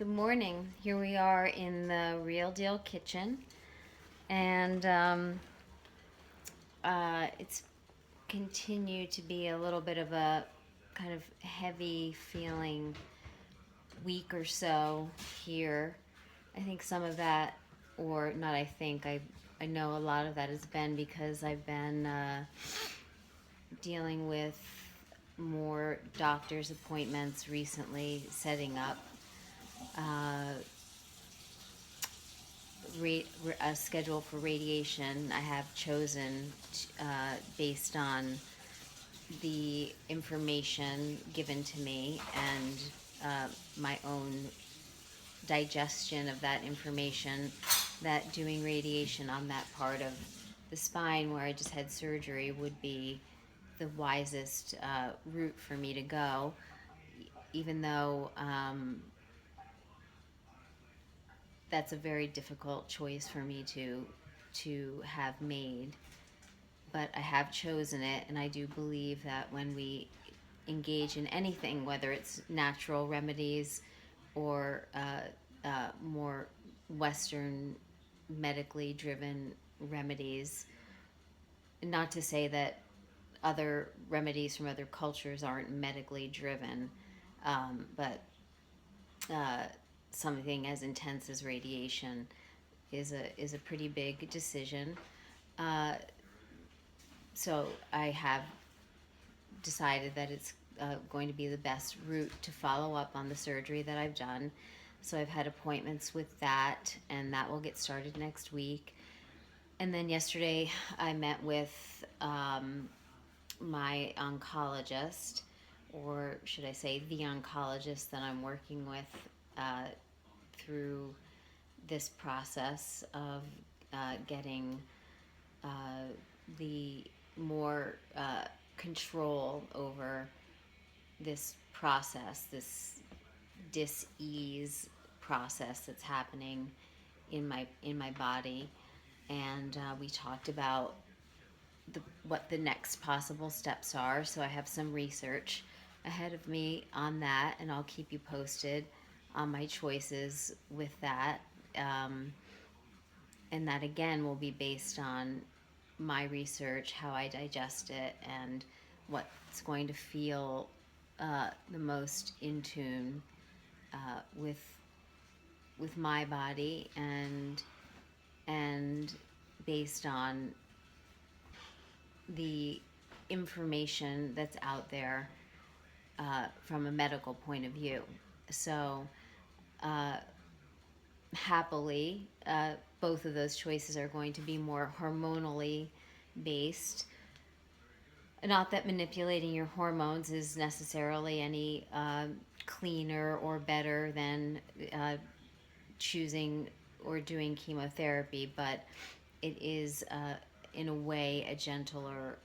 Good morning. Here we are in the Real Deal kitchen, and it's continued to be a little bit of a kind of heavy feeling week or so here. I think some of that, or not, I know a lot of that has been because I've been dealing with more doctor's appointments recently, setting up. Uh, a schedule for radiation I have chosen based on the information given to me and my own digestion of that information, that doing radiation on that part of the spine where I just had surgery would be the wisest route for me to go, even though that's a very difficult choice for me to have made, but I have chosen it, and I do believe that when we engage in anything, whether it's natural remedies or more Western medically driven remedies, not to say that other remedies from other cultures aren't medically driven, but something as intense as radiation is a pretty big decision. Uh, so I have decided that it's going to be the best route to follow up on the surgery that I've done. So I've had appointments with that, and that will get started next week. And then yesterday I met with my oncologist, or should I say the oncologist that I'm working with uh, through this process of getting uh, the more control over this process, this dis-ease process that's happening in my body, and we talked about what the next possible steps are. So I have some research ahead of me on that, and I'll keep you posted on my choices with that. Um, and that again will be based on my research, how I digest it, and what's going to feel the most in tune with my body, and based on the information that's out there from a medical point of view. So uh, happily, both of those choices are going to be more hormonally based. Not that manipulating your hormones is necessarily any cleaner or better than choosing or doing chemotherapy, but it is, in a way, a gentler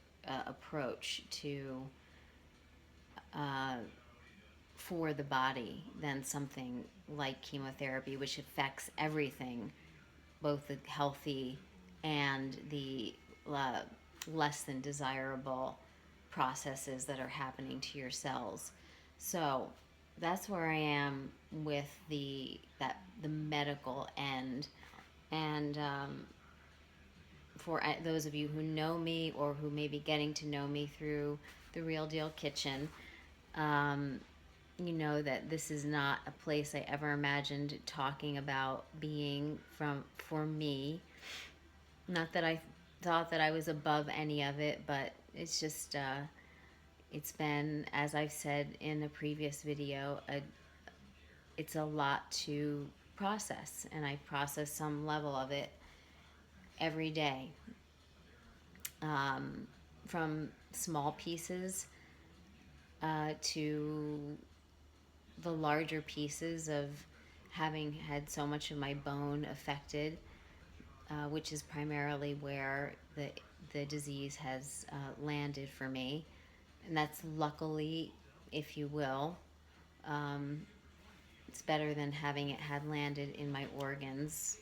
approach to uh, for the body than something like chemotherapy, which affects everything, both the healthy and the uh, less than desirable processes that are happening to your cells. So that's where I am with the medical end. And for those of you who know me or who may be getting to know me through the Real Deal Kitchen, um, you know that this is not a place I ever imagined talking about being from for me. Not that I thought that I was above any of it, but it's just it's been, as I've said in a previous video, it's a lot to process, and I process some level of it every day, um, from small pieces to the larger pieces of having had so much of my bone affected, which is primarily where the disease has landed for me, and that's luckily, if you will. Um, it's better than having it had landed in my organs,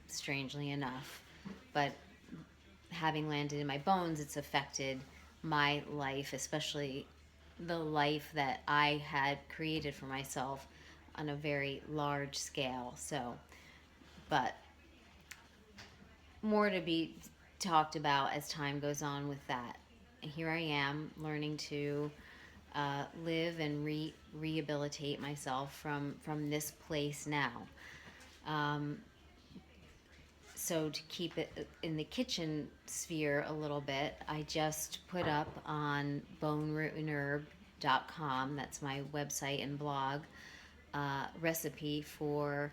strangely enough. But having landed in my bones, it's affected my life, especially the life that I had created for myself on a very large scale. So, but more to be talked about as time goes on with that. Here I am learning to live and rehabilitate myself from this place now. Um, so to keep it in the kitchen sphere a little bit, I just put up on bonerootandherb.com, that's my website and blog, recipe for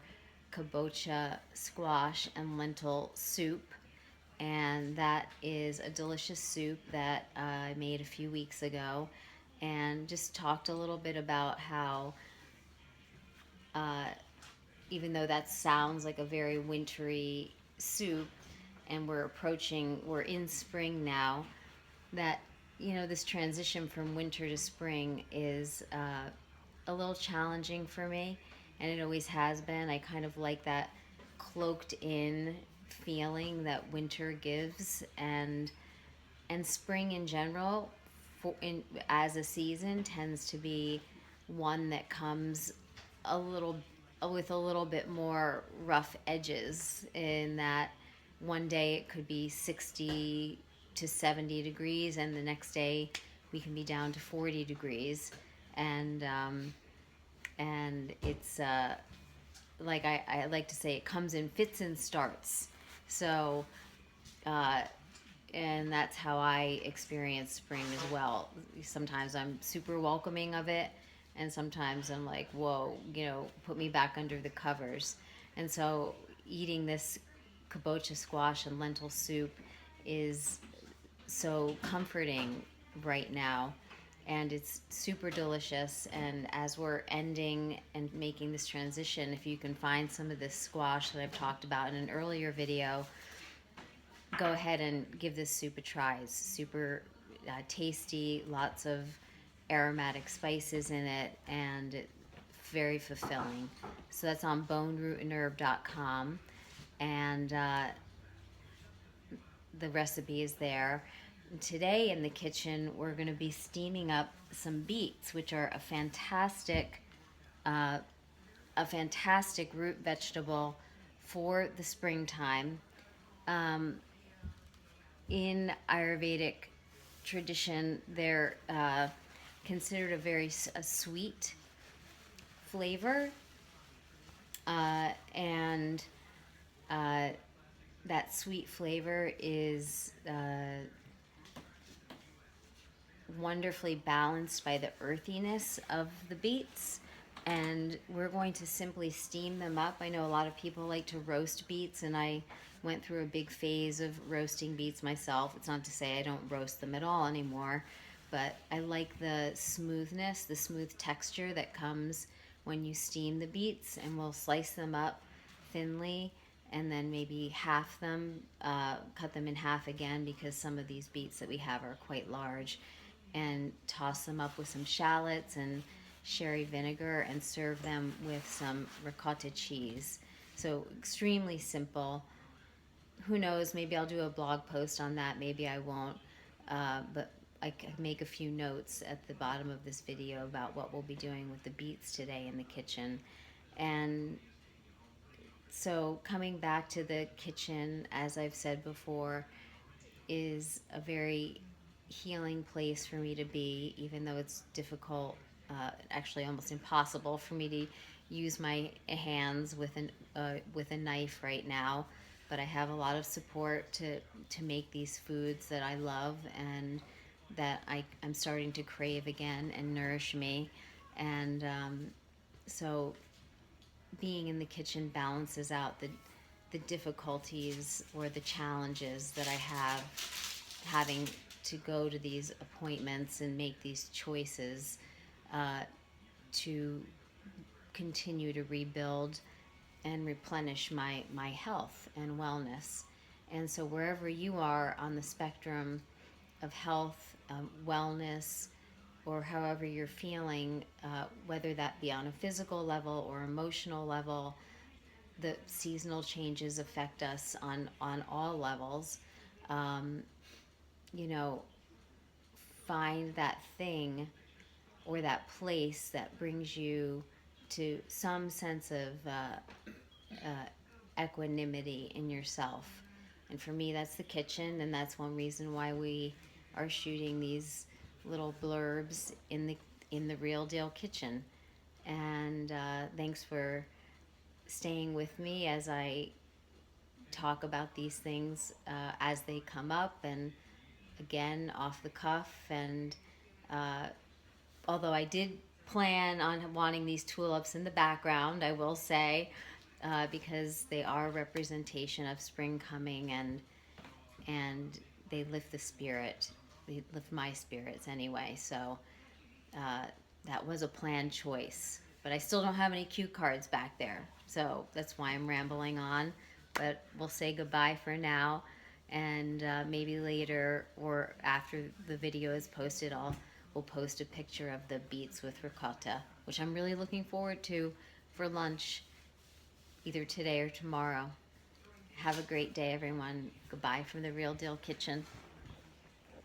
kabocha squash and lentil soup. And that is a delicious soup that I made a few weeks ago, and just talked a little bit about how uh, even though that sounds like a very wintry soup, and we're in spring now, that, this transition from winter to spring is a little challenging for me, and it always has been. I kind of like that cloaked in feeling that winter gives, and spring in general, as a season, tends to be one that comes a little with a little bit more rough edges, in that one day it could be 60 to 70 degrees, and the next day we can be down to 40 degrees. And it's like I like to say, it comes in fits and starts. So uh, and that's how I experience spring as well. Sometimes I'm super welcoming of it, and sometimes I'm like, whoa, put me back under the covers. And so eating this kabocha squash and lentil soup is so comforting right now, and it's super delicious. And as we're ending and making this transition, if you can find some of this squash that I've talked about in an earlier video, go ahead and give this soup a try. It's super tasty, lots of aromatic spices in it, and very fulfilling. So that's on bonerootandherb.com, and the recipe is there. Today in the kitchen, we're going to be steaming up some beets, which are uh, a fantastic root vegetable for the springtime. Um, in Ayurvedic tradition, they're considered a sweet flavor, and uh, that sweet flavor is wonderfully balanced by the earthiness of the beets. And we're going to simply steam them up. I know a lot of people like to roast beets, and I went through a big phase of roasting beets myself. It's not to say I don't roast them at all anymore, but I like the smoothness, the smooth texture that comes when you steam the beets. And we'll slice them up thinly, and then maybe half them, cut them in half again, because some of these beets that we have are quite large, and toss them up with some shallots and sherry vinegar, and serve them with some ricotta cheese. So extremely simple. Who knows, maybe I'll do a blog post on that, maybe I won't. But I can make a few notes at the bottom of this video about what we'll be doing with the beets today in the kitchen. And so coming back to the kitchen, as I've said before, is a very healing place for me to be, even though it's difficult, actually almost impossible for me to use my hands with a knife right now. But I have a lot of support to make these foods that I love, and that I'm starting to crave again and nourish me. And so being in the kitchen balances out the difficulties or the challenges that I have, having to go to these appointments and make these choices to continue to rebuild and replenish my health and wellness. And so wherever you are on the spectrum of health, wellness, or however you're feeling, whether that be on a physical level or emotional level, the seasonal changes affect us on all levels. Um, you know, find that thing or that place that brings you to some sense of equanimity in yourself. And for me, that's the kitchen, and that's one reason why we are shooting these little blurbs in the Real Deal Kitchen. And thanks for staying with me as I talk about these things as they come up, and again off the cuff. And although I did plan on wanting these tulips in the background, I will say, because they are a representation of spring coming, and they lift the spirit. They lift my spirits anyway. So uh, that was a planned choice. But I still don't have any cue cards back there, so that's why I'm rambling on. But we'll say goodbye for now, and maybe later or after the video is posted, we'll post a picture of the beets with ricotta, which I'm really looking forward to for lunch, either today or tomorrow. Have a great day, everyone. Goodbye from the Real Deal Kitchen.